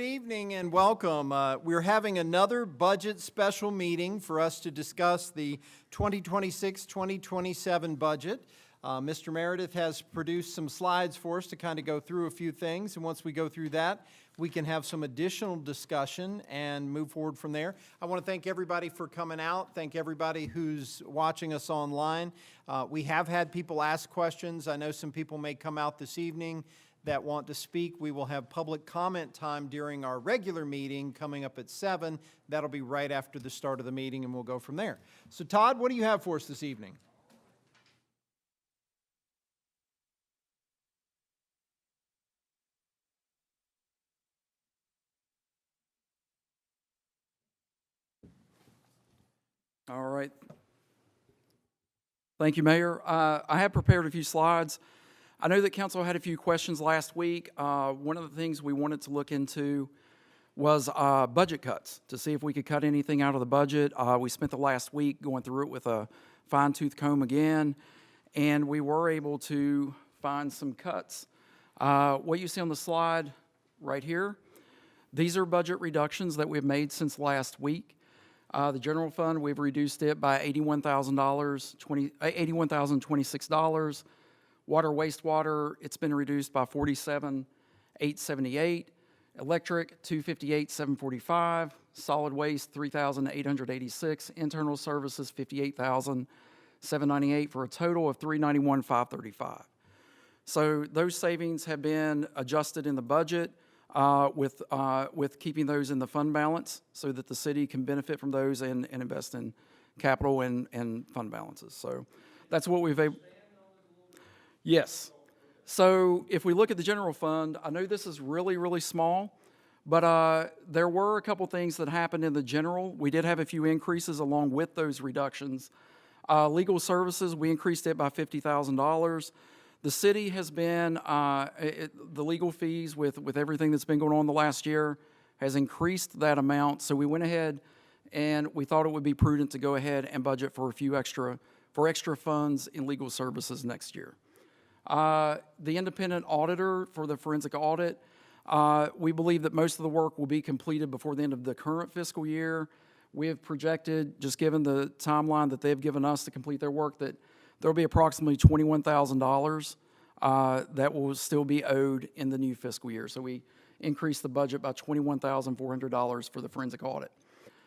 Good evening and welcome. We're having another budget special meeting for us to discuss the 2026-2027 budget. Mr. Meredith has produced some slides for us to kind of go through a few things, and once we go through that, we can have some additional discussion and move forward from there. I want to thank everybody for coming out, thank everybody who's watching us online. We have had people ask questions. I know some people may come out this evening that want to speak. We will have public comment time during our regular meeting coming up at 7. That'll be right after the start of the meeting, and we'll go from there. So Todd, what do you have for us this evening? All right. Thank you, Mayor. I have prepared a few slides. I know that council had a few questions last week. One of the things we wanted to look into was budget cuts, to see if we could cut anything out of the budget. We spent the last week going through it with a fine-tooth comb again, and we were able to find some cuts. What you see on the slide right here, these are budget reductions that we've made since last week. The general fund, we've reduced it by $81,026. Water, wastewater, it's been reduced by $47,878. Electric, $258,745. Solid waste, $3,886. Internal services, $58,798 for a total of $391,535. So those savings have been adjusted in the budget with keeping those in the fund balance so that the city can benefit from those and invest in capital and fund balances. So that's what we've able. Yes. So if we look at the general fund, I know this is really, really small, but there were a couple things that happened in the general. We did have a few increases along with those reductions. Legal services, we increased it by $50,000. The city has been, the legal fees with everything that's been going on the last year has increased that amount. So we went ahead and we thought it would be prudent to go ahead and budget for extra funds in legal services next year. The independent auditor for the forensic audit, we believe that most of the work will be completed before the end of the current fiscal year. We have projected, just given the timeline that they've given us to complete their work, that there'll be approximately $21,000 that will still be owed in the new fiscal year. So we increased the budget by $21,400 for the forensic audit.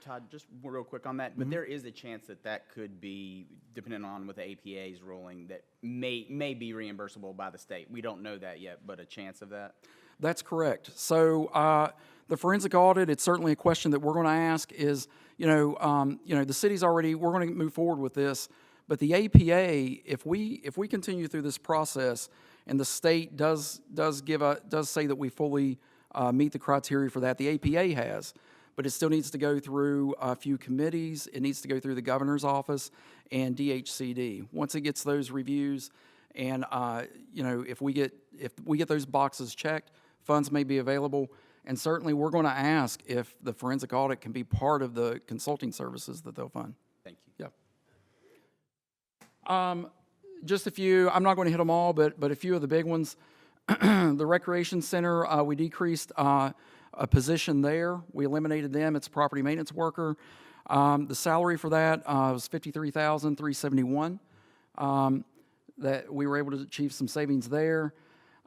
Todd, just real quick on that, but there is a chance that that could be, depending on what the APA's ruling, that may be reimbursable by the state. We don't know that yet, but a chance of that? That's correct. So the forensic audit, it's certainly a question that we're going to ask is, the city's already, we're going to move forward with this, but the APA, if we continue through this process and the state does say that we fully meet the criteria for that, the APA has, but it still needs to go through a few committees. It needs to go through the governor's office and DHCD. Once it gets those reviews, and if we get those boxes checked, funds may be available. And certainly, we're going to ask if the forensic audit can be part of the consulting services that they'll fund. Thank you. Yeah. Just a few. I'm not going to hit them all, but a few of the big ones. The recreation center, we decreased a position there. We eliminated them. It's a property maintenance worker. The salary for that was $53,371. That we were able to achieve some savings there.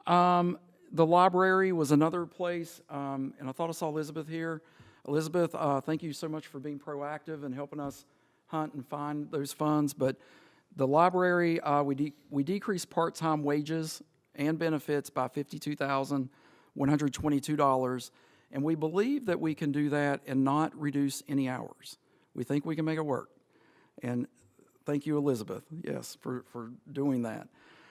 The library was another place, and I thought I saw Elizabeth here. Elizabeth, thank you so much for being proactive and helping us hunt and find those funds. But the library, we decreased part-time wages and benefits by $52,122. And we believe that we can do that and not reduce any hours. We think we can make it work. And thank you, Elizabeth, yes, for doing that.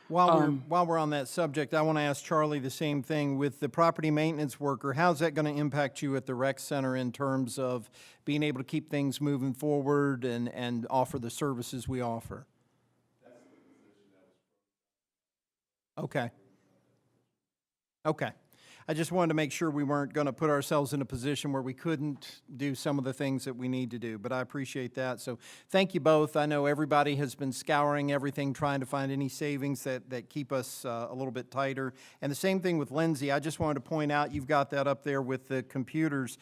While we're on that subject, I want to ask Charlie the same thing. With the property maintenance worker, how's that going to impact you at the rec center in terms of being able to keep things moving forward and offer the services we offer? Okay. I just wanted to make sure we weren't going to put ourselves in a position where we couldn't do some of the things that we need to do, but I appreciate that. So thank you both. I know everybody has been scouring everything, trying to find any savings that keep us a little bit tighter. And the same thing with Lindsay. I just wanted to point out, you've got that up there with the computers.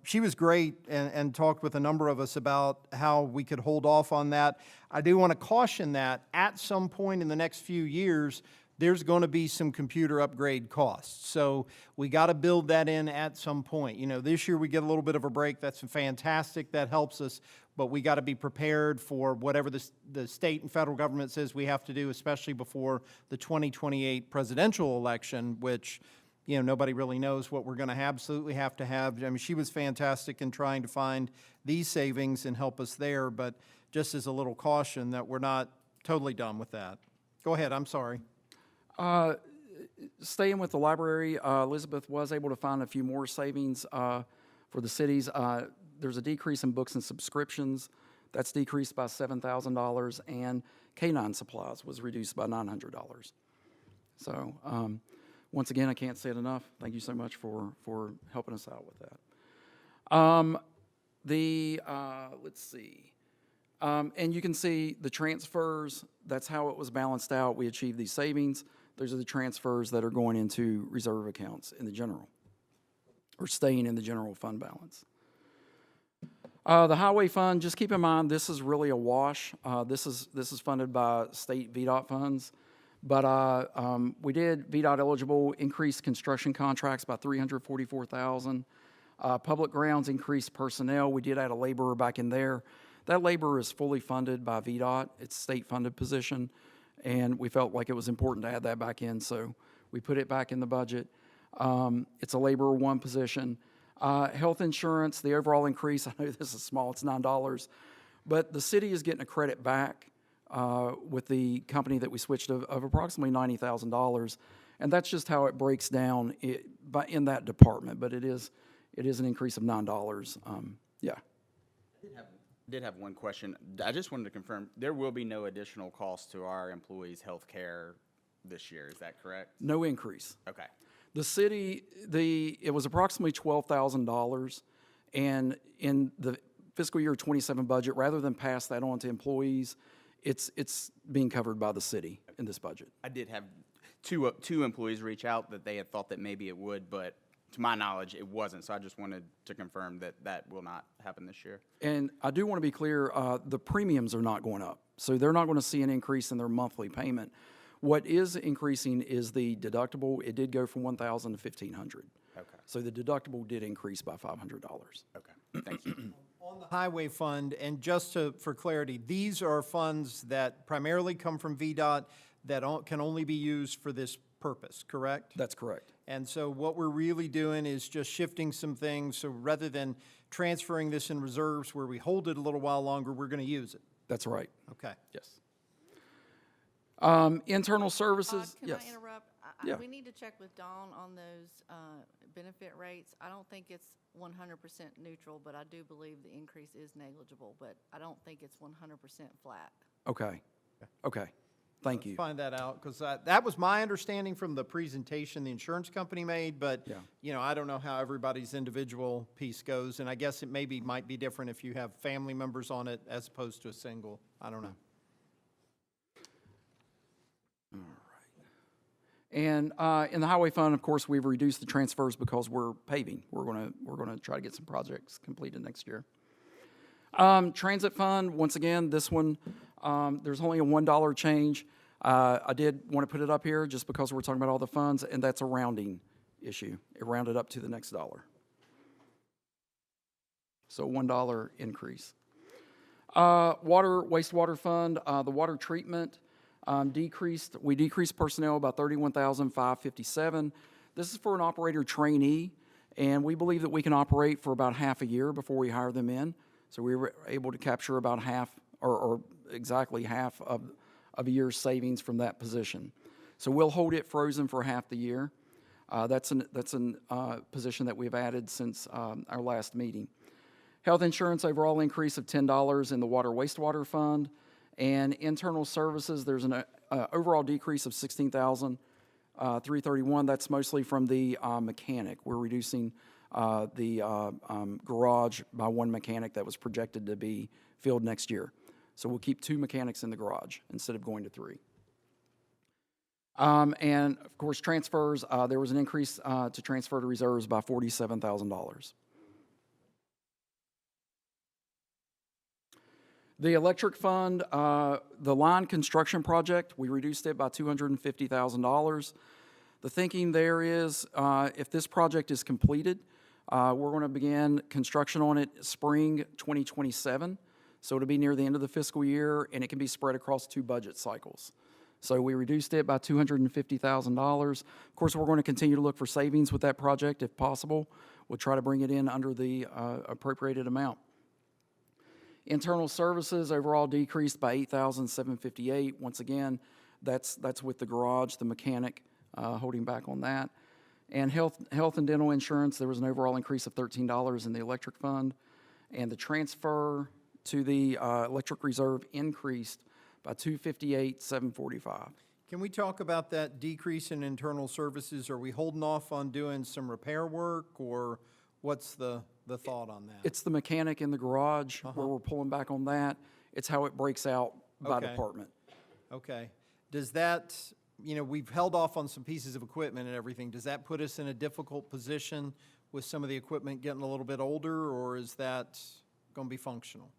She was great and talked with a number of us about how we could hold off on that. I do want to caution that at some point in the next few years, there's going to be some computer upgrade costs. So we got to build that in at some point. You know, this year we get a little bit of a break. That's fantastic. That helps us. But we got to be prepared for whatever the state and federal government says we have to do, especially before the 2028 presidential election, which, you know, nobody really knows what we're going to absolutely have to have. I mean, she was fantastic in trying to find these savings and help us there. But just as a little caution that we're not totally done with that. Go ahead. I'm sorry. Staying with the library, Elizabeth was able to find a few more savings for the cities. There's a decrease in books and subscriptions. That's decreased by $7,000, and K-9 supplies was reduced by $900. So once again, I can't say it enough. Thank you so much for helping us out with that. Let's see. And you can see the transfers, that's how it was balanced out. We achieved these savings. Those are the transfers that are going into reserve accounts in the general, or staying in the general fund balance. The highway fund, just keep in mind, this is really a wash. This is funded by state VDOT funds. But we did VDOT eligible increased construction contracts by $344,000. Public grounds increased personnel. We did add a laborer back in there. That laborer is fully funded by VDOT. It's a state-funded position, and we felt like it was important to add that back in, so we put it back in the budget. It's a laborer one position. Health insurance, the overall increase, I know this is small, it's $9, but the city is getting a credit back with the company that we switched of approximately $90,000, and that's just how it breaks down in that department, but it is an increase of $9. Yeah. I did have one question. I just wanted to confirm, there will be no additional cost to our employees' health care this year, is that correct? No increase. Okay. The city, it was approximately $12,000, and in the fiscal year 27 budget, rather than pass that on to employees, it's being covered by the city in this budget. I did have two employees reach out that they had thought that maybe it would, but to my knowledge, it wasn't. So I just wanted to confirm that that will not happen this year. And I do want to be clear, the premiums are not going up, so they're not going to see an increase in their monthly payment. What is increasing is the deductible. It did go from $1,000 to $1,500. Okay. So the deductible did increase by $500. Okay. Thank you. On the highway fund, and just for clarity, these are funds that primarily come from VDOT that can only be used for this purpose, correct? That's correct. And so what we're really doing is just shifting some things. So rather than transferring this in reserves where we hold it a little while longer, we're going to use it. That's right. Okay. Yes. Internal services, Can yes. I interrupt? Yeah. We need to check with Dawn on those benefit rates. I don't think it's 100% neutral, but I do believe the increase is negligible, but I don't think it's 100% flat. Okay. Okay. Thank you. Find that out, because that was my understanding from the presentation the insurance company made, but, Yeah. you know, I don't know how everybody's individual piece goes, and I guess it might be different if you have family members on it as opposed to a single. I don't know. All right. And in the highway fund, of course, we've reduced the transfers because we're paving. We're gonna try to get some projects completed next year. Transit fund, once again, this one, there's only a $1 change. I did want to put it up here just because we're talking about all the funds, and that's a rounding issue. It rounded up to the next dollar. So $1 increase. Wastewater fund, the water treatment decreased. We decreased personnel by 31,557. This is for an operator trainee, and we believe that we can operate for about half a year before we hire them in. So we were able to capture about half, or exactly half of a year's savings from that position. So we'll hold it frozen for half the year. That's a position that we've added since our last meeting. Health insurance overall increase of $10 in the water wastewater fund, and internal services, there's an overall decrease of $16,000. 331, that's mostly from the mechanic. We're reducing the garage by one mechanic that was projected to be filled next year. So we'll keep 2 mechanics in the garage instead of going to 3. And of course, transfers, there was an increase to transfer to reserves by $47,000. The electric fund, the line construction project, we reduced it by $250,000. The thinking there is, if this project is completed, we're going to begin construction on it spring 2027. So it'll be near the end of the fiscal year, and it can be spread across 2 budget cycles. So we reduced it by $250,000. Of course, we're going to continue to look for savings with that project if possible. We'll try to bring it in under the appropriated amount. Internal services overall decreased by $8,758. Once again, that's with the garage, the mechanic holding back on that. And health and dental insurance, there was an overall increase of $13 in the electric fund. And the transfer to the electric reserve increased by $258,745. Can we talk about that decrease in internal services? Are we holding off on doing some repair work, or what's the thought on that? It's the mechanic in the garage where we're pulling back on that. It's how it breaks out by Okay. department. Okay. Does that, we've held off on some pieces of equipment and everything. Does that put us in a difficult position with some of the equipment getting a little bit older, or is that going to be functional?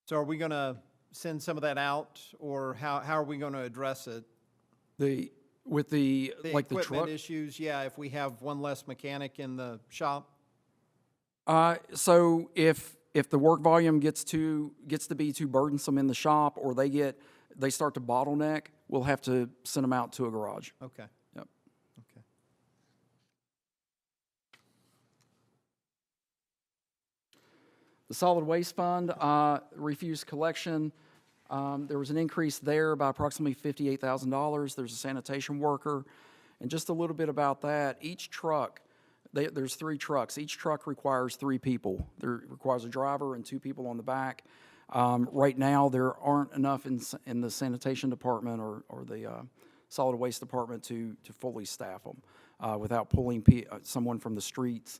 So are we going to send some of that out, or how are we going to address it? With the The like the equipment truck. issues, yeah, if we have one less mechanic in the shop? So if the work volume gets to be too burdensome in the shop, or they start to bottleneck, we'll have to send them out to a garage. Okay, Yep. okay. The solid waste fund, refuse collection, there was an increase there by approximately $58,000. There's a sanitation worker. And just a little bit about that, each truck, there's 3 trucks. Each truck requires 3 people. There requires a driver and 2 people on the back. Right now, there aren't enough in the sanitation department or the solid waste department to fully staff them without pulling someone from the streets.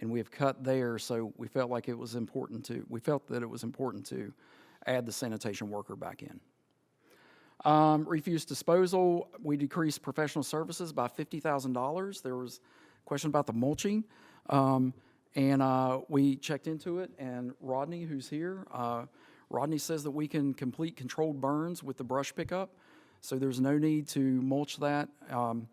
And we have cut there, so we felt that it was important to add the sanitation worker back in. Refuse disposal, we decreased professional services by $50,000. There was a question about the mulching, and we checked into it, and Rodney, who's here, Rodney says that we can complete controlled burns with the brush pickup, so there's no need to mulch that and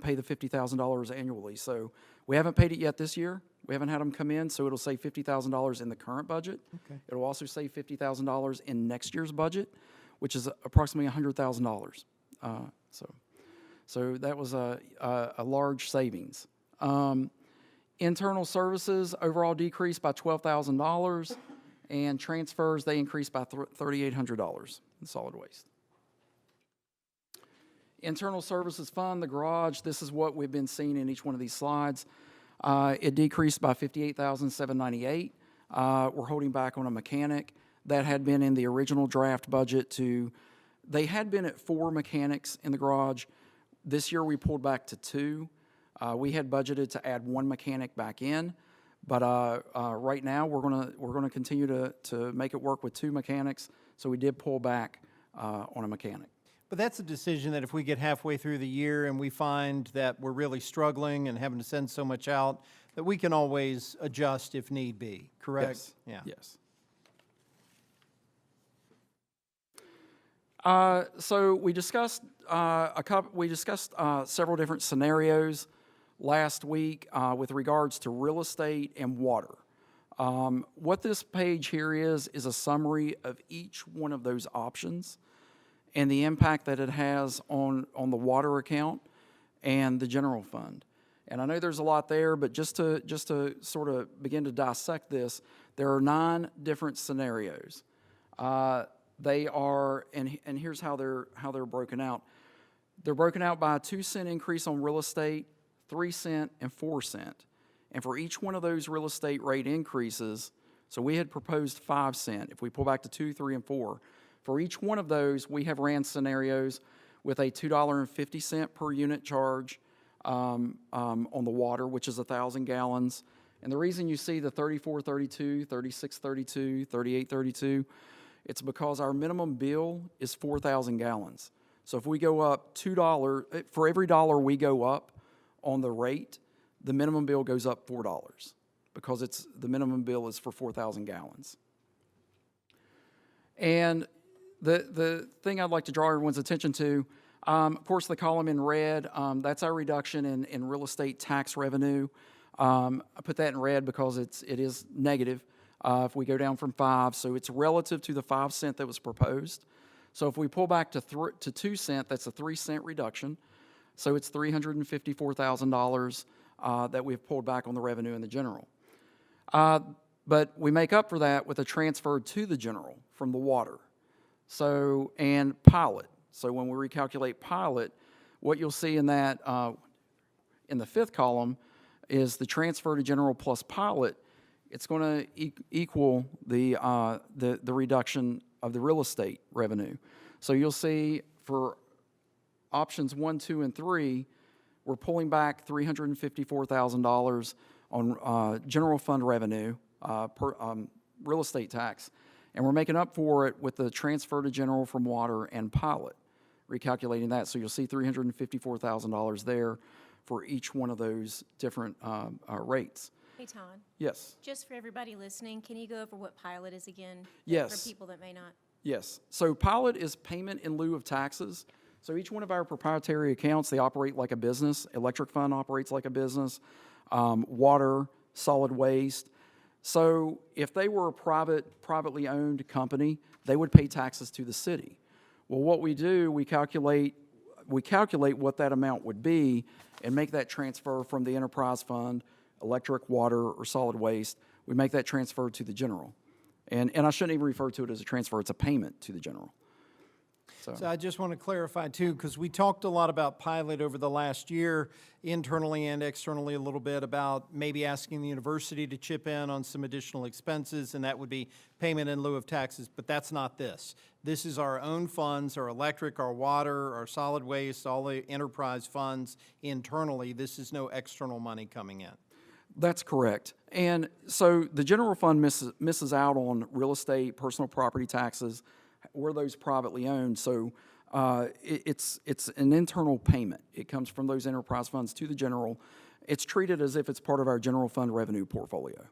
pay the $50,000 annually. So we haven't paid it yet this year. We haven't had them come in, so it'll save $50,000 in the current budget. Okay. It'll also save $50,000 in next year's budget, which is approximately $100,000. So that was a large savings. Internal services overall decreased by $12,000, and transfers, they increased by $3,800 in solid waste. Internal services fund, the garage, this is what we've been seeing in each one of these slides. It decreased by $58,798. We're holding back on a mechanic. That had been in the original draft budget they had been at 4 mechanics in the garage. This year we pulled back to 2. We had budgeted to add 1 mechanic back in, but right now we're gonna continue to make it work with 2 mechanics. So we did pull back on a mechanic. But that's a decision that if we get halfway through the year and we find that we're really struggling and having to send so much out, that we can always adjust if need be, correct? Yes. Yeah. Yes. So we discussed several different scenarios last week with regards to real estate and water. What this page here is a summary of each one of those options and the impact that it has on the water account and the general fund. And I know there's a lot there, but just to sort of begin to dissect this, there are 9 different scenarios. They are, and here's how they're broken out. They're broken out by a 2-cent increase on real estate, 3 cent, and 4 cent. And for each one of those real estate rate increases, so we had proposed 5 cent. If we pull back to 2, 3, and 4, for each one of those, we have ran scenarios with a $2.50 per unit charge on the water, which is 1,000 gallons. And the reason you see the 34.32, 36.32, 38.32, it's because our minimum bill is 4,000 gallons. So if we go up $2, for every dollar we go up on the rate, the minimum bill goes up $4 because the minimum bill is for 4,000 gallons. And the thing I'd like to draw everyone's attention to, of course, the column in red, that's our reduction in real estate tax revenue. I put that in red because it is negative if we go down from 5. So it's relative to the 5 cent that was proposed. So if we pull back to 2 cent, that's a 3 cent reduction. So it's $354,000 that we've pulled back on the revenue in the general. But we make up for that with a transfer to the general from the water. So, and pilot. So when we recalculate pilot, what you'll see in that, in the 5th column, is the transfer to general plus pilot. It's going to equal the reduction of the real estate revenue. So you'll see for options 1, 2, and 3, we're pulling back $354,000 on general fund revenue per real estate tax, and we're making up for it with the transfer to general from water and pilot, recalculating that. So you'll see $354,000 there for each one of those different rates. Hey, Todd. Yes. Just for everybody listening, can you go over what pilot is again? Yes. For people that may not. Yes. So pilot is payment in lieu of taxes. So each one of our proprietary accounts, they operate like a business. Electric fund operates like a business. Water, solid waste. So if they were a privately owned company, they would pay taxes to the city. Well, what we do, we calculate what that amount would be and make that transfer from the enterprise fund, electric, water, or solid waste. We make that transfer to the general. And I shouldn't even refer to it as a transfer, it's a payment to the general. So I just want to clarify too, because we talked a lot about pilot over the last year, internally and externally a little bit, about maybe asking the university to chip in on some additional expenses, and that would be payment in lieu of taxes, but that's not this. This is our own funds, our electric, our water, our solid waste, all the enterprise funds internally. This is no external money coming in. That's correct. And so the general fund misses out on real estate, personal property taxes, were those privately owned. So it's an internal payment. It comes from those enterprise funds to the general. It's treated as if it's part of our general fund revenue portfolio.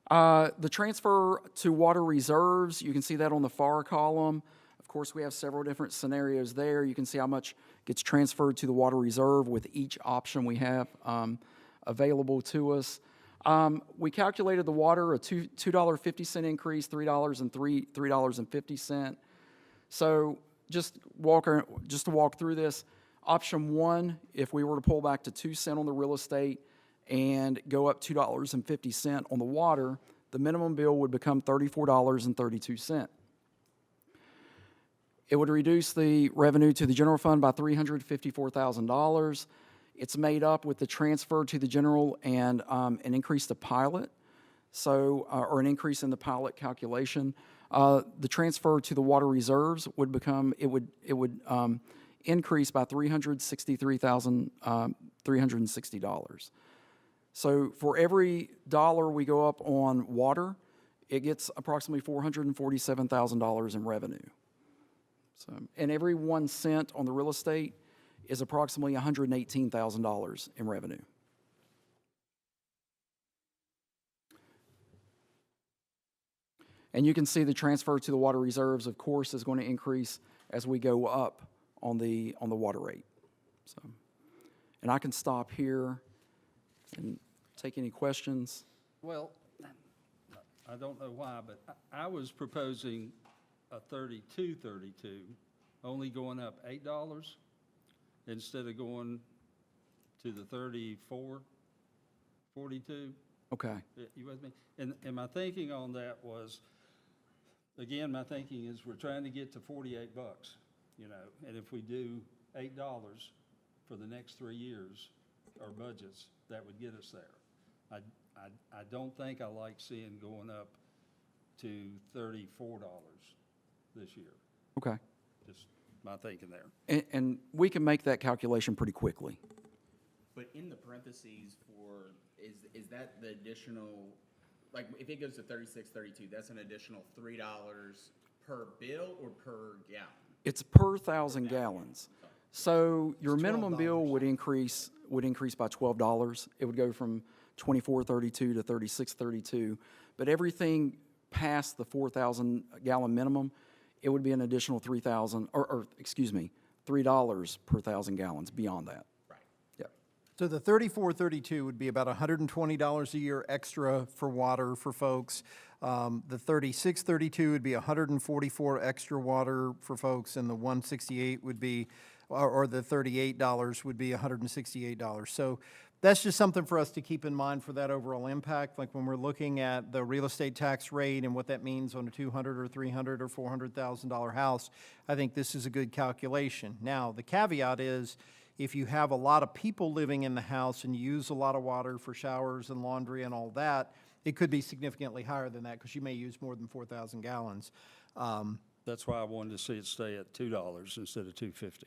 The transfer to water reserves, you can see that on the far column. Of course, we have several different scenarios there. You can see how much gets transferred to the water reserve with each option we have available to us. We calculated the water, a $2.50 increase, $3.50. So just to walk through this, option 1, if we were to pull back to 2 cents on the real estate and go up $2.50 on the water, the minimum bill would become $34.32. It would reduce the revenue to the general fund by $354,000. It's made up with the transfer to the general and an increase to pilot, so or an increase in the pilot calculation. The transfer to the water reserves would become increase by $363,360. So for every dollar we go up on water, it gets approximately $447,000 in revenue. So, and every 1 cent on the real estate is approximately $118,000 in revenue. And you can see the transfer to the water reserves, of course, is going to increase as we go up on the water rate. So, and I can stop here and take any questions. Well, I don't know why, but I was proposing a 32.32, only going up $8 instead of going to the 34.42. Okay. You with me? And my thinking on that was, again, my thinking is we're trying to get to $48, you know, and if we do $8 for the next 3 years, our budgets, that would get us there. I don't think I like seeing going up to $34 this year. Okay. Just my thinking there. And we can make that calculation pretty quickly. But in the parentheses for, is that the additional, like, if it goes to 36, 32, that's an additional $3 per bill or per gallon? It's per 1,000 gallons. So your minimum bill would increase by $12. It would go from $24.32 to $36.32. But everything past the 4,000 gallon minimum, it would be an additional $3 per 1,000 gallons beyond that. Right. Yep. So the 3432 would be about $120 a year extra for water for folks. The 3632 would be $144 extra water for folks, and the 168 would be, or the $38 would be $168. So that's just something for us to keep in mind for that overall impact. Like when we're looking at the real estate tax rate and what that means on a $200,000 or $300,000 or $400,000 house, I think this is a good calculation. Now, the caveat is, if you have a lot of people living in the house and you use a lot of water for showers and laundry and all that, it could be significantly higher than that because you may use more than 4,000 gallons. That's why I wanted to see it stay at $2 instead of $2.50.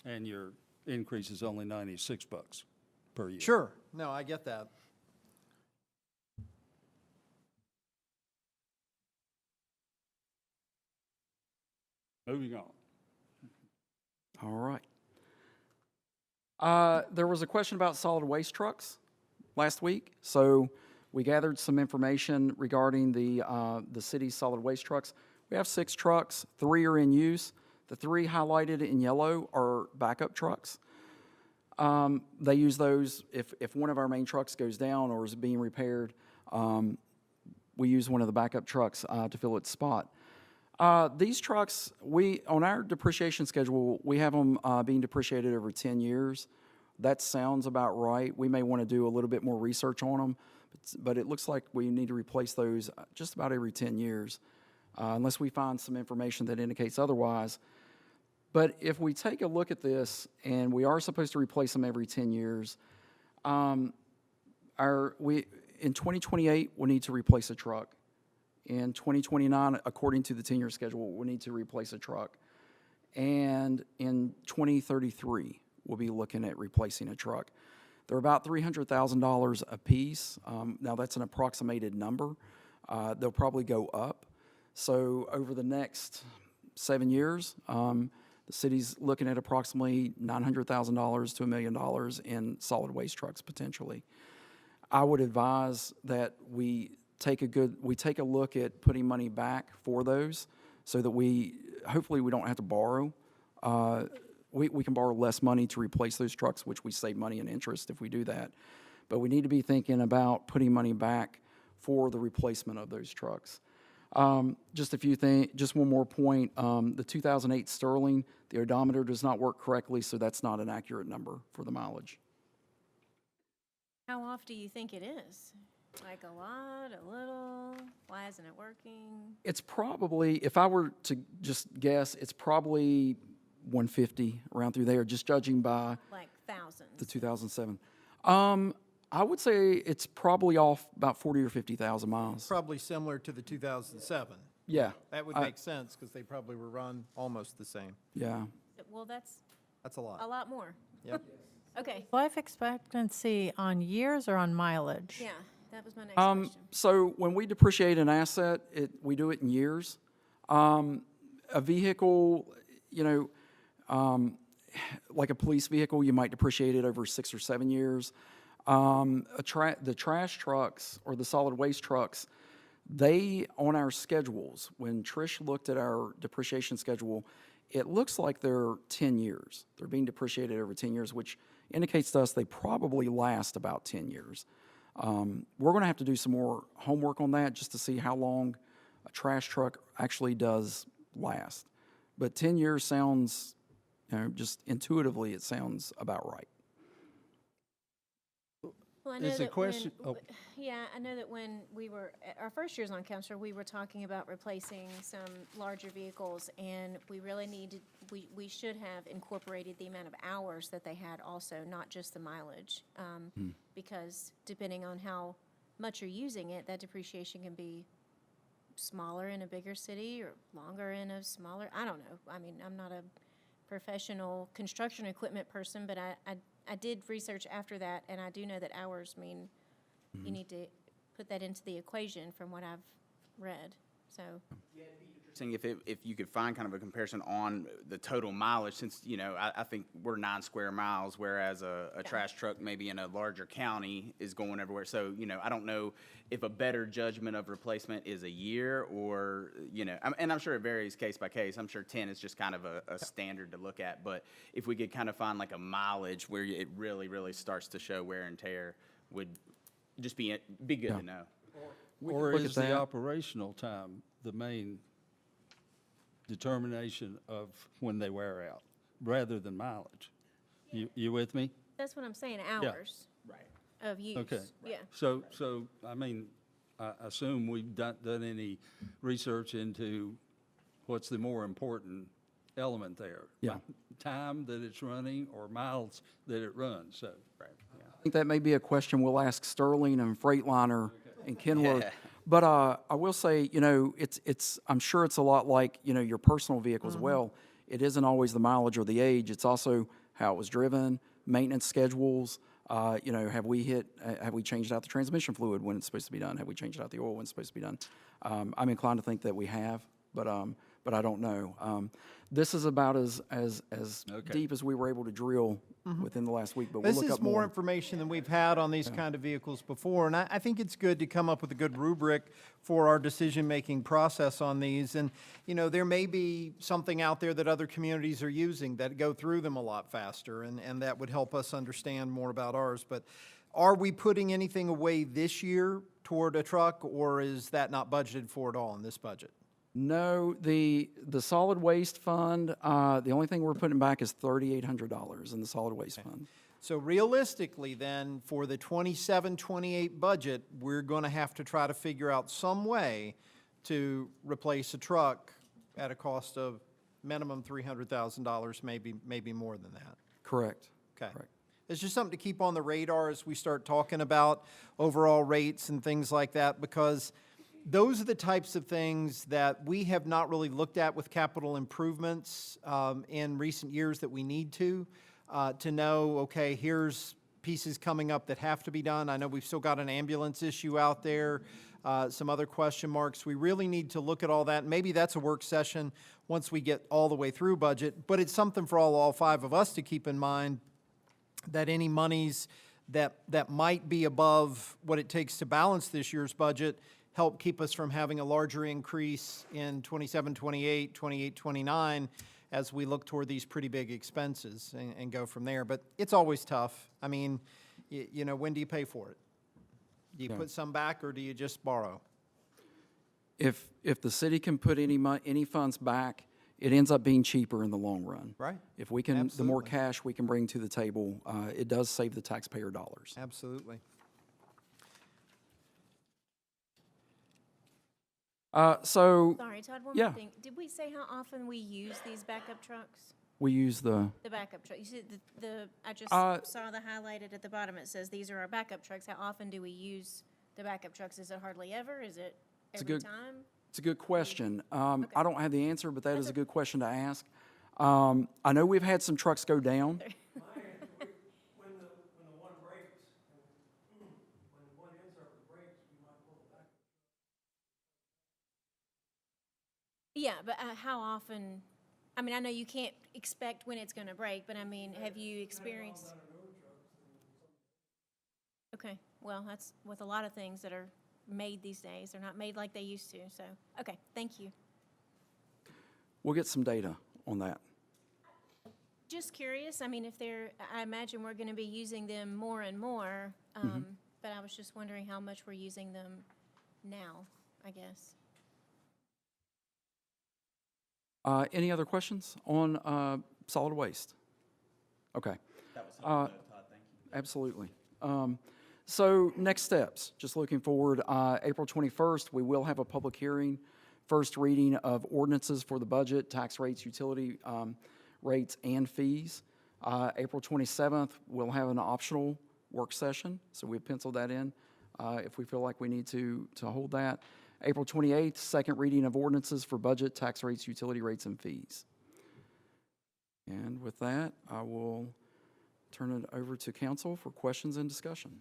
And your increase is only $96 per year. Sure, no, I get that. Moving on. All right. There was a question about solid waste trucks last week, so we gathered some information regarding the city's solid waste trucks. We have 6 trucks, 3 are in use. The 3 highlighted in yellow are backup trucks. They use those if one of our main trucks goes down or is being repaired. We use one of the backup trucks to fill its spot. These trucks, on our depreciation schedule, we have them being depreciated over 10 years. That sounds about right. We may want to do a little bit more research on them, but it looks like we need to replace those just about every 10 years, unless we find some information that indicates otherwise. But if we take a look at this, and we are supposed to replace them every 10 years, in 2028, we'll need to replace a truck. In 2029, according to the 10-year schedule, we'll need to replace a truck. And in 2033, we'll be looking at replacing a truck. They're about $300,000 a piece. Now, that's an approximated number. They'll probably go up. So over the next 7 years, the city's looking at approximately $900,000 to $1 million in solid waste trucks potentially. I would advise that we take a look at putting money back for those so that hopefully we don't have to borrow. We can borrow less money to replace those trucks, which we save money and interest if we do that. But we need to be thinking about putting money back for the replacement of those trucks. Just a few things, just one more point. The 2008 Sterling, the odometer does not work correctly, so that's not an accurate number for the mileage. How off do you think it is? Like a lot, a little? Why isn't it working? It's probably, if I were to just guess, it's probably 150, around through there, just judging by Like thousands? the 2007. I would say it's probably off about 40 or 50,000 miles. Probably similar to the 2007. Yeah. That would make sense because they probably were run almost the same. Yeah. Well, that's That's a a lot. lot more. Yep. Okay, Life expectancy on years or on mileage? yeah, that was my next question. So when we depreciate an asset, we do it in years. A vehicle, like a police vehicle, you might depreciate it over 6 or 7 years. The trash trucks or the solid waste trucks, on our schedules, when Trish looked at our depreciation schedule, it looks like they're 10 years. They're being depreciated over 10 years, which indicates to us they probably last about 10 years. We're going to have to do some more homework on that just to see how long a trash truck actually does last. But 10 years sounds, just intuitively, it sounds about right. Well, Well, I know It's a that question, when, yeah, I know that when we were, our first years on council, we were talking about replacing some larger vehicles, and we really needed, we should have incorporated the amount of hours that they had also, not just the mileage. Because depending on how much you're using it, that depreciation can be smaller in a bigger city or longer in a smaller, I don't know. I mean, I'm not a professional construction equipment person, but I did research after that, and I do know that hours mean you need to put that into the equation from what I've read, so. Interesting if you could find kind of a comparison on the total mileage, since, you know, I think we're 9 square miles, whereas a trash truck maybe in a larger county is going everywhere. So, you know, I don't know if a better judgment of replacement is a year or, you know, and I'm sure it varies case by case. I'm sure 10 is just kind of a standard to look at. But if we could kind of find like a mileage where it really, really starts to show wear and tear, would just be good to know. or look at is the that. operational time the main determination of when they wear out, rather than mileage? You with me? That's what I'm saying, hours. Right. Of use. Okay. Yeah. So, I mean, I assume we've done any research into what's the more important element there? Yeah. Time that it's running or miles that it runs, so. Right, yeah. I think that may be a question we'll ask Sterling and Freightliner and Kenworth. Yeah. But I will say, you know, I'm sure it's a lot like, you know, your personal vehicle as well. It isn't always the mileage or the age. It's also how it was driven, maintenance schedules. You know, have we changed out the transmission fluid when it's supposed to be done? Have we changed out the oil when it's supposed to be done? I'm inclined to think that we have, but I don't know. This is about as deep as we were able to drill within the last week, but we'll This look is up more more. information than we've had on these kind of vehicles before, and I think it's good to come up with a good rubric for our decision-making process on these. And, you know, there may be something out there that other communities are using that go through them a lot faster, and that would help us understand more about ours. But are we putting anything away this year toward a truck, or is that not budgeted for at all in this budget? No, the solid waste fund, the only thing we're putting back is $3,800 in the solid waste fund. So realistically then, for the 27-28 budget, we're going to have to try to figure out some way to replace a truck at a cost of minimum $300,000, maybe more than that. Correct. Okay. Correct. It's just something to keep on the radar as we start talking about overall rates and things like that, because those are the types of things that we have not really looked at with capital improvements in recent years that we need to know, okay, here's pieces coming up that have to be done. I know we've still got an ambulance issue out there, some other question marks. We really need to look at all that. Maybe that's a work session once we get all the way through budget, but it's something for all 5 of us to keep in mind, that any monies that might be above what it takes to balance this year's budget help keep us from having a larger increase in 27, 28, 28, 29 as we look toward these pretty big expenses and go from there. But it's always tough. I mean, you know, when do you pay for it? Do you put some back, or do you just borrow? If the city can put any funds back, it ends up being cheaper in the long run. Right. If we can, the more Absolutely. cash we can bring to the table, it does save the taxpayer dollars. Absolutely. So Sorry, Todd, one Yeah. more thing. Did we say how often we use these backup trucks? we use the, The backup truck, you said I just Uh, saw the highlighted at the bottom, it says these are our backup trucks. How often do we use the backup trucks? Is it hardly ever? Is it It's a every good- time? it's a good question. I don't have the answer, but that is a okay. good question to ask. I know we've had some trucks go down. When the one breaks, when one insert breaks, we might pull it back. Yeah, but how often, I mean, I know you can't expect when it's gonna break, but I mean, have you experienced? Okay, well, that's with a lot of things that are made these days. They're not made like they used to, so, okay, thank you. We'll get some data on that. Just curious, I mean, if I imagine we're gonna be using them more and more, but I was just wondering how much we're using them now, I guess. Any other questions on solid waste? Okay. That was helpful, Todd, thank you. Absolutely. So next steps, just looking forward, April 21st, we will have a public hearing, first reading of ordinances for the budget, tax rates, utility rates, and fees. April 27th, we'll have an optional work session, so we've penciled that in if we feel like we need to hold that. April 28th, second reading of ordinances for budget, tax rates, utility rates, and fees. And with that, I will turn it over to council for questions and discussion.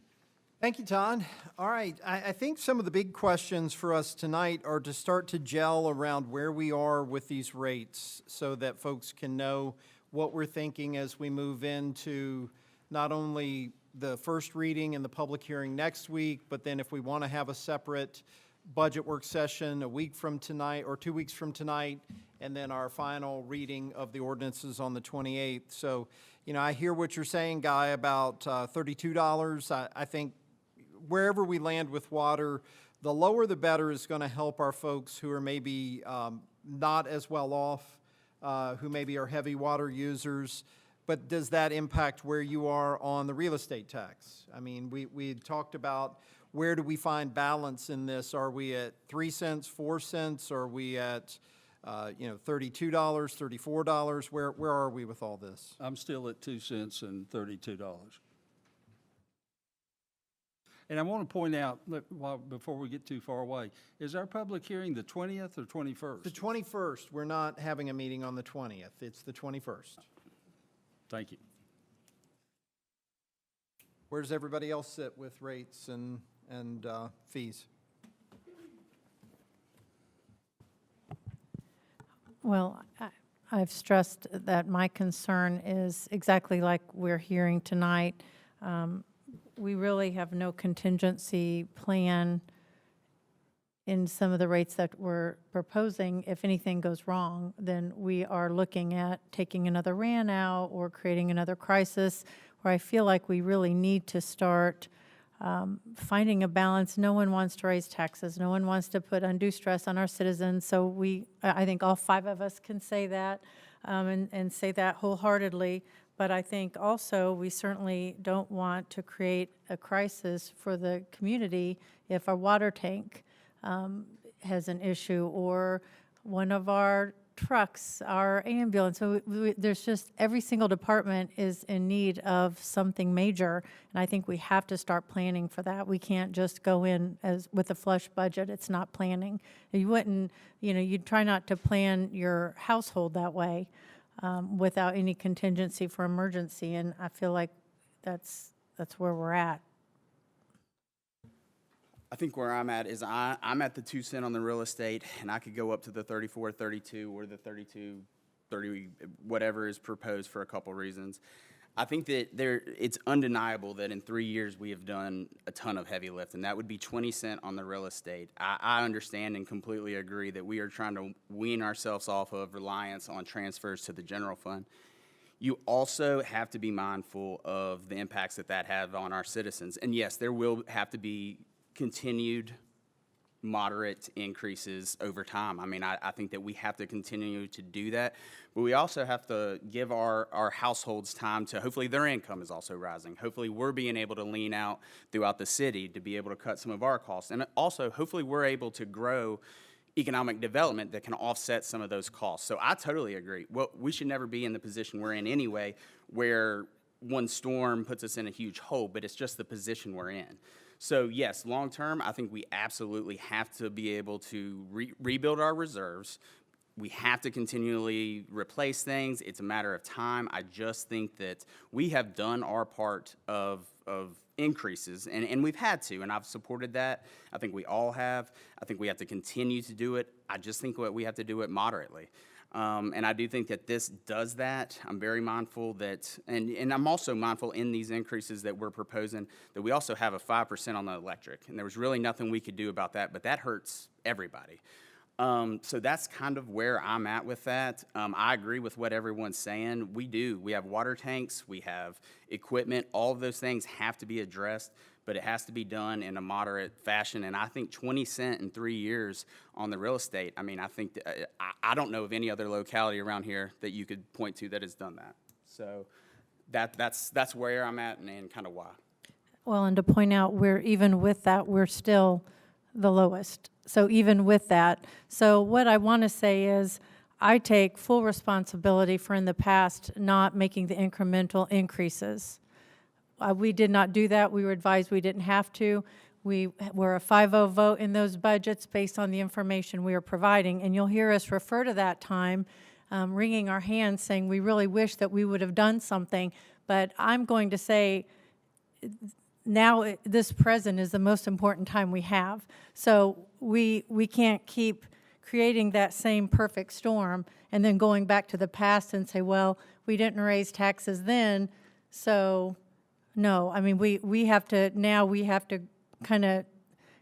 Thank you, Todd. All right, I think some of the big questions for us tonight are to start to gel around where we are with these rates so that folks can know what we're thinking as we move into not only the first reading and the public hearing next week, but then if we want to have a separate budget work session a week from tonight or 2 weeks from tonight, and then our final reading of the ordinances on the 28th. So, you know, I hear what you're saying, Guy, about $32. I think wherever we land with water, the lower the better is going to help our folks who are maybe not as well off, who maybe are heavy water users. But does that impact where you are on the real estate tax? I mean, we talked about where do we find balance in this? Are we at 3 cents, 4 cents? Are we at $32, $34? Where are we with all this? I'm still at 2 cents and $32. And I want to point out, before we get too far away, is our public hearing the 20th or 21st? The 21st. We're not having a meeting on the 20th. It's the 21st. Thank you. Where does everybody else sit with rates and fees? Well, I've stressed that my concern is exactly like we're hearing tonight. We really have no contingency plan in some of the rates that we're proposing. If anything goes wrong, then we are looking at taking another RAN out or creating another crisis, where I feel like we really need to start finding a balance. No one wants to raise taxes. No one wants to put undue stress on our citizens. So I think all 5 of us can say that and say that wholeheartedly. But I think also we certainly don't want to create a crisis for the community if our water tank has an issue or one of our trucks, our ambulance. So there's just every single department is in need of something major, and I think we have to start planning for that. We can't just go in as with a flush budget. It's not planning. You wouldn't, you'd try not to plan your household that way without any contingency for emergency, and I feel like that's where we're at. I think where I'm at is I'm at the 2 cent on the real estate, and I could go up to the 34, 32, or the 32, 30, whatever is proposed for a couple reasons. I think that it's undeniable that in 3 years we have done a ton of heavy lift, and that would be 20 cent on the real estate. I understand and completely agree that we are trying to wean ourselves off of reliance on transfers to the general fund. You also have to be mindful of the impacts that have on our citizens. And yes, there will have to be continued moderate increases over time. I mean, I think that we have to continue to do that, but we also have to give our households time to, hopefully their income is also rising. Hopefully we're being able to lean out throughout the city to be able to cut some of our costs. And also, hopefully we're able to grow economic development that can offset some of those costs. So I totally agree. Well, we should never be in the position we're in anyway, where one storm puts us in a huge hole, but it's just the position we're in. So yes, long term, I think we absolutely have to be able to rebuild our reserves. We have to continually replace things. It's a matter of time. I just think that we have done our part of increases, and we've had to, and I've supported that. I think we all have. I think we have to continue to do it. I just think we have to do it moderately. And I do think that this does that. I'm very mindful that, and I'm also mindful in these increases that we're proposing, that we also have a 5% on the electric. And there was really nothing we could do about that, but that hurts everybody. So that's kind of where I'm at with that. I agree with what everyone's saying. We have water tanks, we have equipment, all of those things have to be addressed, but it has to be done in a moderate fashion. And I think 20 cents in 3 years on the real estate, I mean, I think, I don't know of any other locality around here that you could point to that has done that. So that's where I'm at and kind of why. Well, and to point out, even with that, we're still the lowest. So even with that, so what I want to say is, I take full responsibility for in the past not making the incremental increases. We did not do that. We were advised we didn't have to. We were a 5-0 vote in those budgets based on the information we are providing. And you'll hear us refer to that time, wringing our hands, saying we really wish that we would have done something. But I'm going to say now this present is the most important time we have. So we can't keep creating that same perfect storm and then going back to the past and say, well, we didn't raise taxes then, so no. I mean, we have to kind of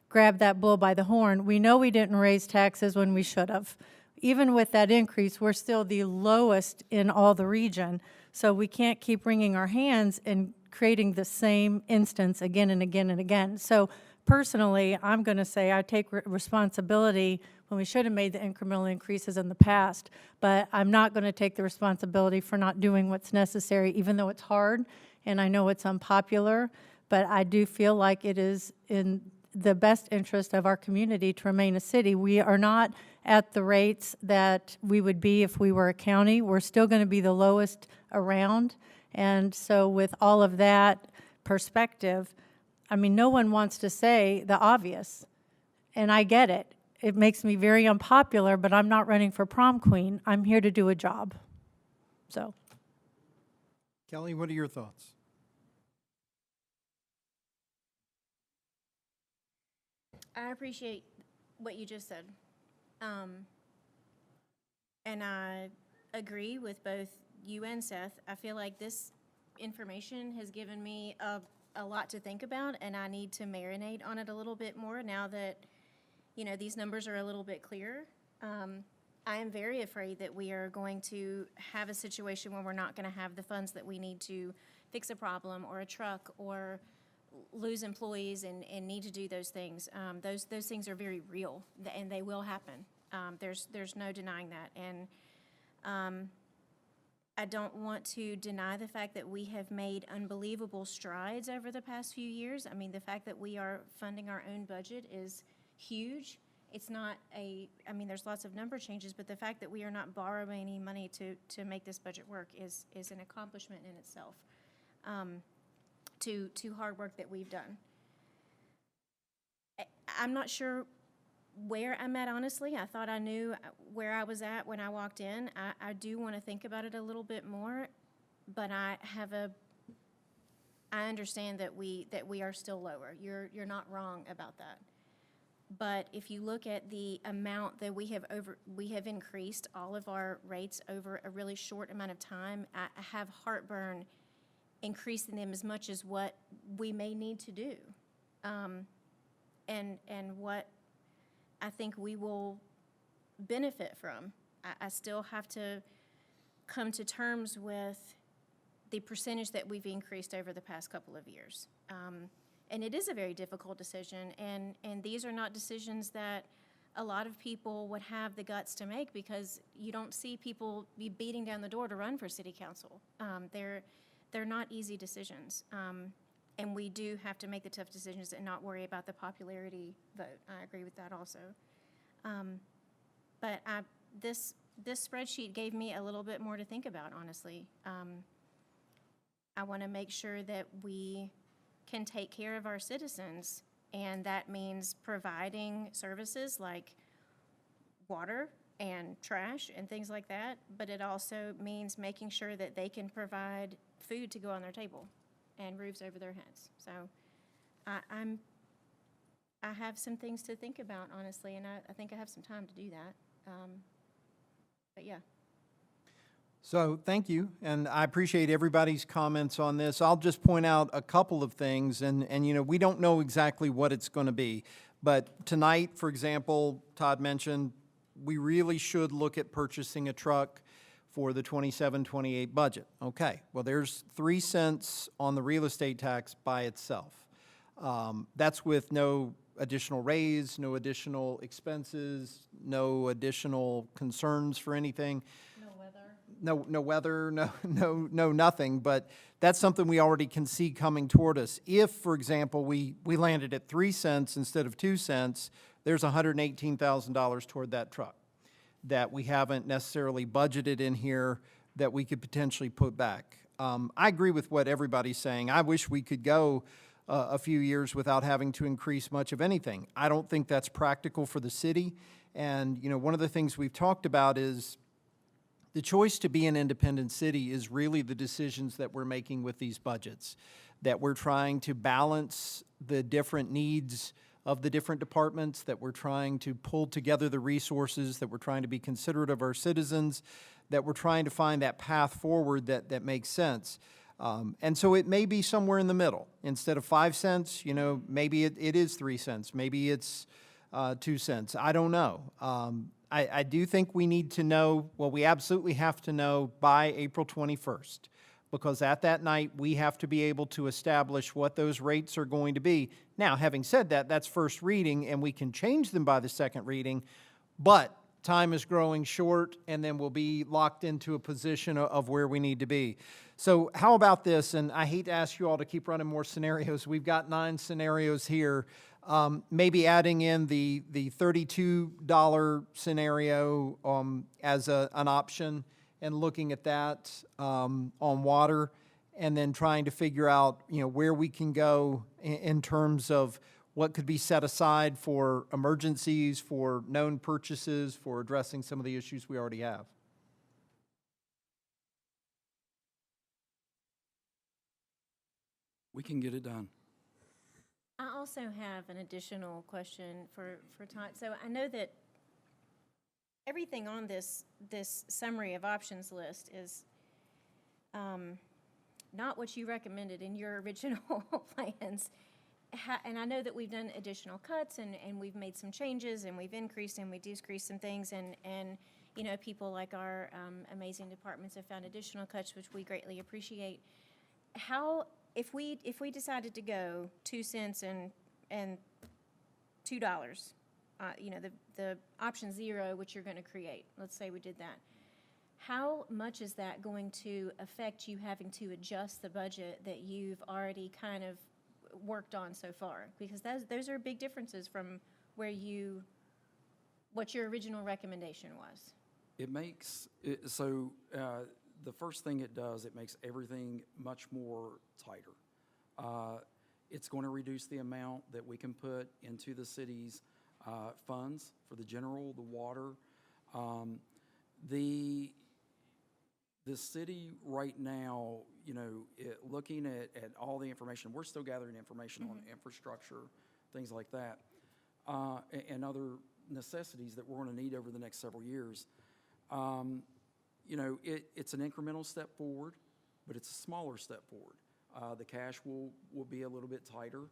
grab that bull by the horn. We know we didn't raise taxes when we should have. Even with that increase, we're still the lowest in all the region. So we can't keep wringing our hands and creating the same instance again and again and again. So personally, I'm going to say I take responsibility when we should have made the incremental increases in the past, but I'm not going to take the responsibility for not doing what's necessary, even though it's hard and I know it's unpopular, but I do feel like it is in the best interest of our community to remain a city. We are not at the rates that we would be if we were a county. We're still going to be the lowest around, and so with all of that perspective, I mean, no one wants to say the obvious, and I get it. It makes me very unpopular, but I'm not running for prom queen. I'm here to do a job. So, Kelly, what are your thoughts? I appreciate what you just said. And I agree with both you and Seth. I feel like this information has given me a lot to think about, and I need to marinate on it a little bit more now that, you know, these numbers are a little bit clearer. I am very afraid that we are going to have a situation where we're not going to have the funds that we need to fix a problem or a truck or lose employees and need to do those things. Those things are very real, and they will happen. There's no denying that. And I don't want to deny the fact that we have made unbelievable strides over the past few years. I mean, the fact that we are funding our own budget is huge. It's not I mean, there's lots of number changes, but the fact that we are not borrowing any money to make this budget work is an accomplishment in itself, to hard work that we've done. I'm not sure where I'm at, honestly. I thought I knew where I was at when I walked in. I do want to think about it a little bit more, but I understand that we are still lower. You're not wrong about that. But if you look at the amount that we have increased all of our rates over a really short amount of time, I have heartburn increasing them as much as what we may need to do, and what I think we will benefit from. I still have to come to terms with the percentage that we've increased over the past couple of years. And it is a very difficult decision, and these are not decisions that a lot of people would have the guts to make, because you don't see people be beating down the door to run for city council. They're not easy decisions, and we do have to make the tough decisions and not worry about the popularity vote. I agree with that also. But this spreadsheet gave me a little bit more to think about, honestly. I want to make sure that we can take care of our citizens, and that means providing services like water and trash and things like that, but it also means making sure that they can provide food to go on their table and roofs over their heads. So I have some things to think about, honestly, and I think I have some time to do that. But yeah. So thank you, and I appreciate everybody's comments on this. I'll just point out a couple of things, and you know, we don't know exactly what it's going to be. But tonight, for example, Todd mentioned we really should look at purchasing a truck for the 27-28 budget. Okay, well, there's 3 cents on the real estate tax by itself. That's with no additional raise, no additional expenses, no additional concerns for anything. no weather, no nothing, but that's something we already can see coming toward us. If, for example, we landed at 3 cents instead of 2 cents, there's $118,000 toward that truck that we haven't necessarily budgeted in here that we could potentially put back. I agree with what everybody's saying. I wish we could go a few years without having to increase much of anything. I don't think that's practical for the city. And, you know, one of the things we've talked about is the choice to be an independent city is really the decisions that we're making with these budgets, that we're trying to balance the different needs of the different departments, that we're trying to pull together the resources, that we're trying to be considerate of our citizens, that we're trying to find that path forward that makes sense. And so it may be somewhere in the middle. Instead of 5 cents, you know, maybe it is 3 cents, maybe it's 2 cents. I don't know. I do think we need to know, well, we absolutely have to know by April 21st, because at that night, we have to be able to establish what those rates are going to be. Now, having said that, that's first reading, and we can change them by the second reading, but time is growing short, and then we'll be locked into a position of where we need to be. So how about this, and I hate to ask you all to keep running more scenarios. We've got 9 scenarios here. Maybe adding in the $32 scenario as an option and looking at that on water, and then trying to figure out, you know, where we can go in terms of what could be set aside for emergencies, for known purchases, for addressing some of the issues we already have. We can get it done. I also have an additional question for Todd. So I know that everything on this summary of options list is not what you recommended in your original plans. And I know that we've done additional cuts and we've made some changes and we've increased and we decreased some things and you know, people like our amazing departments have found additional cuts, which we greatly appreciate. How, if we decided to go 2 cents and $2, you know, the option 0, which you're going to create, let's say we did that, how much is that going to affect you having to adjust the budget that you've already kind of worked on so far? Because those are big differences from what your original recommendation was. It makes, the first thing it does, it makes everything much more tighter. It's going to reduce the amount that we can put into the city's funds for the general, the water. The city right now, you know, looking at all the information, we're still gathering information on infrastructure, things like that, and other necessities that we're going to need over the next several years. You know, it's an incremental step forward, but it's a smaller step forward. The cash will be a little bit tighter.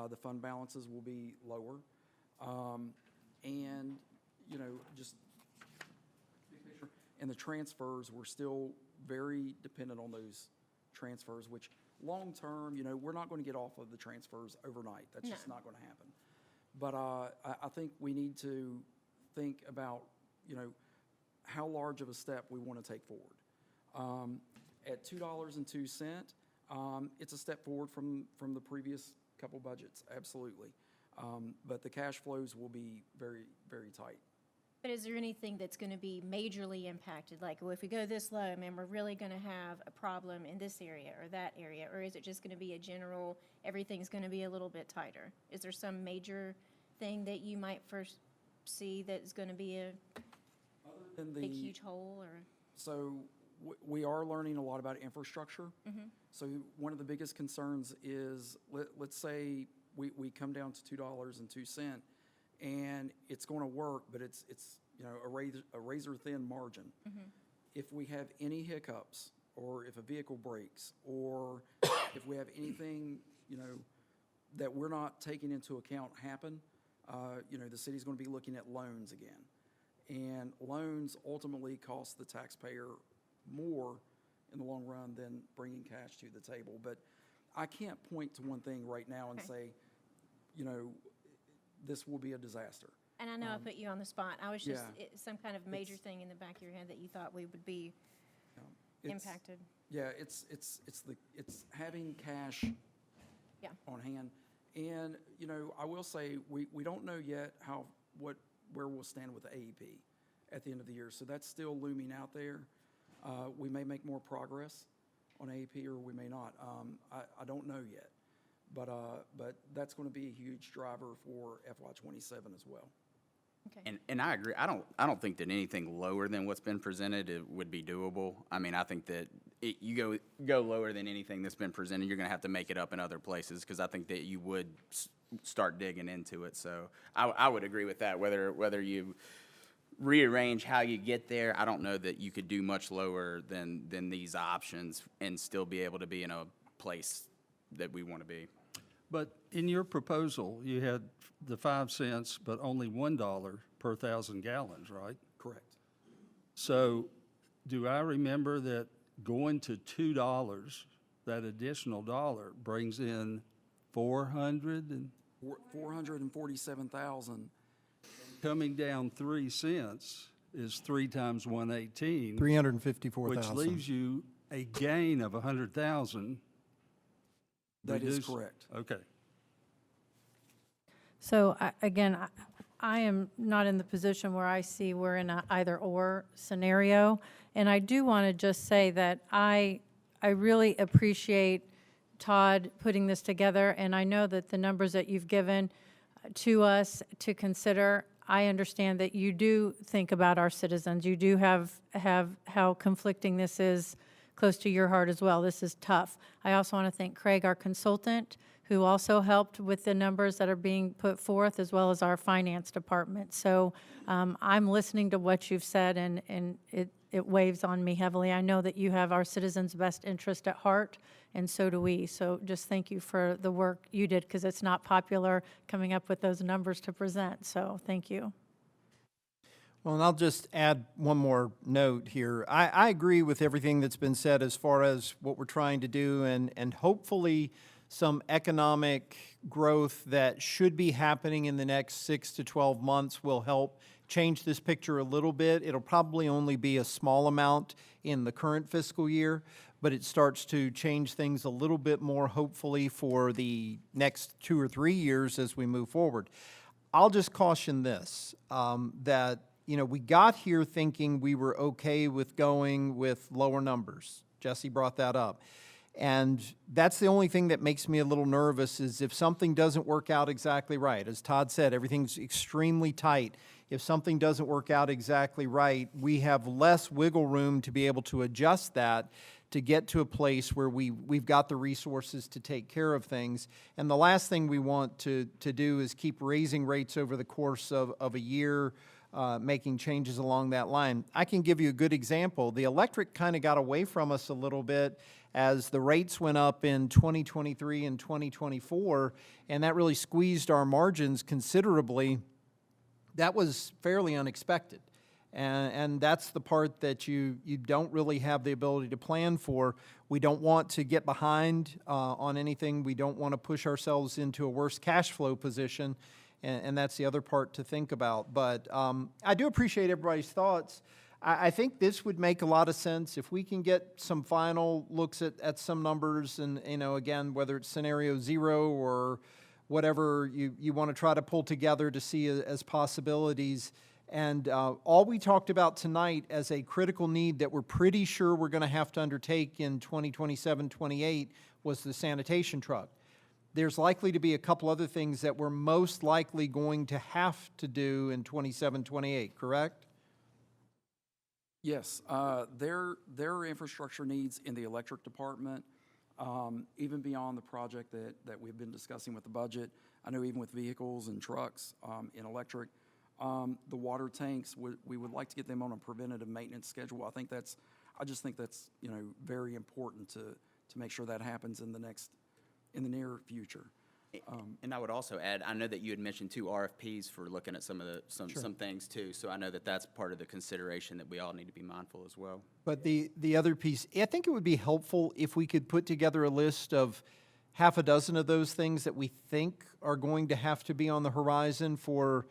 The fund balances will be lower. And, you know, just big picture. And the transfers, we're still very dependent on those transfers, which long-term, you know, we're not going to get off of the transfers overnight. That's just not going to happen. But I think we need to think about, you know, how large of a step we want to take forward. At $2.02, it's a step forward from the previous couple budgets, absolutely. But the cash flows will be very, very tight. But is there anything that's going to be majorly impacted? Like, well, if we go this low, man, we're really going to have a problem in this area or that area? Or is it just going to be a general, everything's going to be a little bit tighter? Is there some major thing that you might first see that is going to be a big, huge hole? Or So we are learning a lot about infrastructure. So one of the biggest concerns is, let's say we come down to $2.02, and it's going to work, but it's you know, a razor thin margin. If we have any hiccups, or if a vehicle breaks, or if we have anything, you know, that we're not taking into account happen, you know, the city's going to be looking at loans again. And loans ultimately cost the taxpayer more in the long run than bringing cash to the table. But I can't point to one thing right now and say, you know, this will be a disaster. And I know I put you on the spot. I was just, Yeah. some kind of major thing in the back of your head that you thought we would be It's- impacted. Yeah, it's having cash Yeah. on hand. And, you know, I will say, we don't know yet where we'll stand with the AEP at the end of the year. So that's still looming out there. We may make more progress on AEP or we may not. I don't know yet. But that's going to be a huge driver for FY '27 as well. Okay. And I agree. I don't think that anything lower than what's been presented would be doable. I mean, I think that you go lower than anything that's been presented, you're going to have to make it up in other places because I think that you would start digging into it. So I would agree with that. Whether you rearrange how you get there, I don't know that you could do much lower than these options and still be able to be in a place that we want to be. But in your proposal, you had the 5 cents, but only $1 per 1,000 gallons, right? Correct. So do I remember that going to $2, that additional dollar brings in 400 and 447,000. coming down 3 cents is 3 times 118, 354,000. which leaves you a gain of 100,000. That is Reduce- correct. Okay. So again, I am not in the position where I see we're in a either-or scenario. And I do want to just say that I really appreciate Todd putting this together, and I know that the numbers that you've given to us to consider, I understand that you do think about our citizens. You do have how conflicting this is close to your heart as well. This is tough. I also want to thank Craig, our consultant, who also helped with the numbers that are being put forth, as well as our finance department. So I'm listening to what you've said, and it weighs on me heavily. I know that you have our citizens' best interest at heart, and so do we. So just thank you for the work you did, because it's not popular coming up with those numbers to present. So thank you. Well, and I'll just add one more note here. I agree with everything that's been said as far as what we're trying to do, and hopefully some economic growth that should be happening in the next 6 to 12 months will help change this picture a little bit. It'll probably only be a small amount in the current fiscal year, but it starts to change things a little bit more, hopefully, for the next 2 or 3 years as we move forward. I'll just caution this, that we got here thinking we were okay with going with lower numbers. Jesse brought that up. And that's the only thing that makes me a little nervous is if something doesn't work out exactly right. As Todd said, everything's extremely tight. If something doesn't work out exactly right, we have less wiggle room to be able to adjust that to get to a place where we've got the resources to take care of things. And the last thing we want to do is keep raising rates over the course of a year, making changes along that line. I can give you a good example. The electric kind of got away from us a little bit as the rates went up in 2023 and 2024, and that really squeezed our margins considerably. That was fairly unexpected. And that's the part that you don't really have the ability to plan for. We don't want to get behind on anything. We don't want to push ourselves into a worse cash flow position. And that's the other part to think about. But I do appreciate everybody's thoughts. I think this would make a lot of sense if we can get some final looks at some numbers and, again, whether it's scenario 0 or whatever you want to try to pull together to see as possibilities. And all we talked about tonight as a critical need that we're pretty sure we're going to have to undertake in 2027-28 was the sanitation truck. There's likely to be a couple other things that we're most likely going to have to do in 27-28, correct? Yes, their infrastructure needs in the electric department, even beyond the project that we've been discussing with the budget. I know even with vehicles and trucks in electric, the water tanks, we would like to get them on a preventative maintenance schedule. I just think that's very important to make sure that happens in the near future. And I would also add, I know that you had mentioned 2 RFPs for looking at some things too. So I know that that's part of the consideration that we all need to be mindful as well. But the other piece, I think it would be helpful if we could put together a list of half a dozen of those things that we think are going to have to be on the horizon for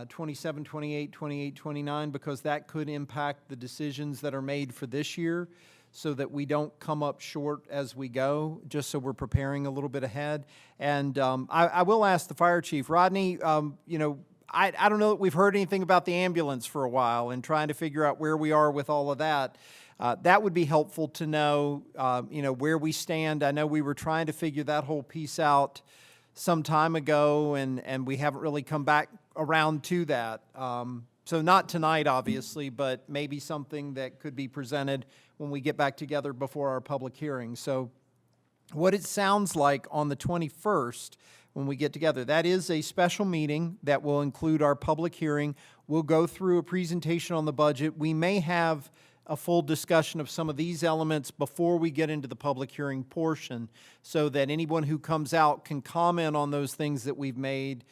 27, 28, 28, 29, because that could impact the decisions that are made for this year, so that we don't come up short as we go, just so we're preparing a little bit ahead. And I will ask the fire chief, Rodney, you know, I don't know that we've heard anything about the ambulance for a while, and trying to figure out where we are with all of that. That would be helpful to know, you know, where we stand. I know we were trying to figure that whole piece out some time ago, and we haven't really come back around to that. So not tonight, obviously, but maybe something that could be presented when we get back together before our public hearing. So what it sounds like on the 21st, when we get together, that is a special meeting that will include our public hearing. We'll go through a presentation on the budget. We may have a full discussion of some of these elements before we get into the public hearing portion, so that anyone who comes out can comment on those things that we've made.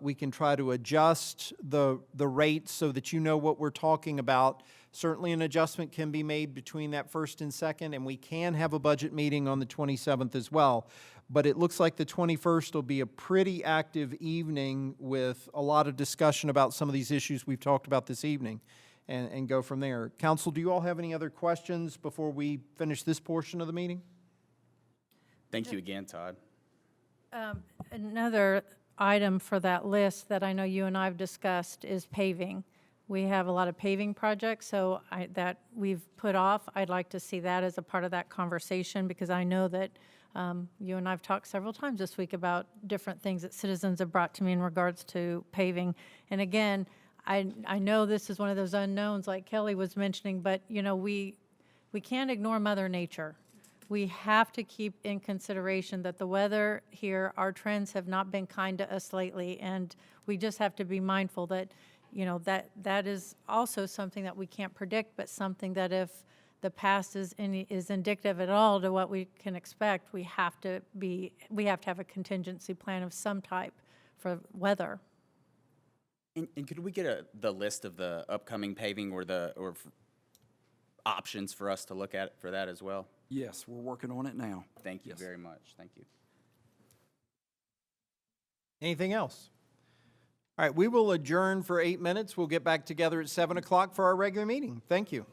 We can try to adjust the rates so that you know what we're talking about. Certainly an adjustment can be made between that first and second, and we can have a budget meeting on the 27th as well. But it looks like the 21st will be a pretty active evening with a lot of discussion about some of these issues we've talked about this evening, and go from there. Council, do you all have any other questions before we finish this portion of the meeting? Thank you again, Todd. Another item for that list that I know you and I have discussed is paving. We have a lot of paving projects, so that we've put off. I'd like to see that as a part of that conversation, because I know that you and I have talked several times this week about different things that citizens have brought to me in regards to paving. And again, I know this is one of those unknowns like Kelly was mentioning, but you know, we can't ignore Mother Nature. We have to keep in consideration that the weather here, our trends have not been kind to us lately, and we just have to be mindful that, you know, that is also something that we can't predict, but something that if the past is indicative at all to what we can expect, we have to have a contingency plan of some type for weather. And could we get the list of the upcoming paving or options for us to look at for that as well? Yes, we're working on it now. Thank you Yes. very much. Thank you. Anything else? All right, we will adjourn for 8 minutes. We'll get back together at 7 o'clock for our regular meeting. Thank you.